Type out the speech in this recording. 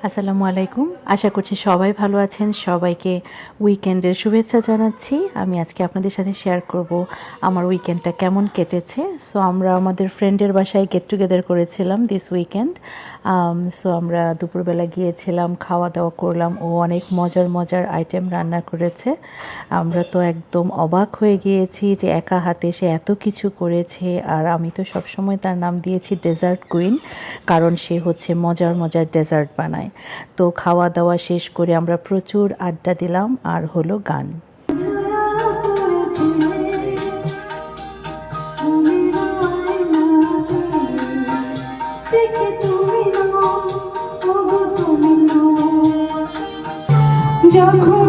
আসসালামু আলাইকুম। আশা করছি সবাই ভালো আছেন। সবাইকে উইকেন্ডের শুভেচ্ছা জানাচ্ছি। আমি আজকে আপনাদের সাথে শেয়ার করব আমার উইকেন্ডটা কেমন কেটেছে। সো আমরা আমাদের ফ্রেন্ডের বাসায় গেট টুগেদার করেছিলাম দিস উইকেন্ড। সো আমরা দুপুরবেলা গিয়েছিলাম, খাওয়া দাওয়া করলাম। ও অনেক মজার মজার আইটেম রান্না করেছে। আমরা তো একদম অবাক হয়ে গিয়েছি যে একা হাতে সে এত কিছু করেছে। আর আমি তো সবসময় তার নাম দিয়েছি ডেজার্ট কুইন, কারণ সে হচ্ছে মজার মজার ডেজার্ট বানায়। তো খাওয়া দাওয়া শেষ করে আমরা প্রচুর আড্ডা দিলাম আর হলো গান। যখন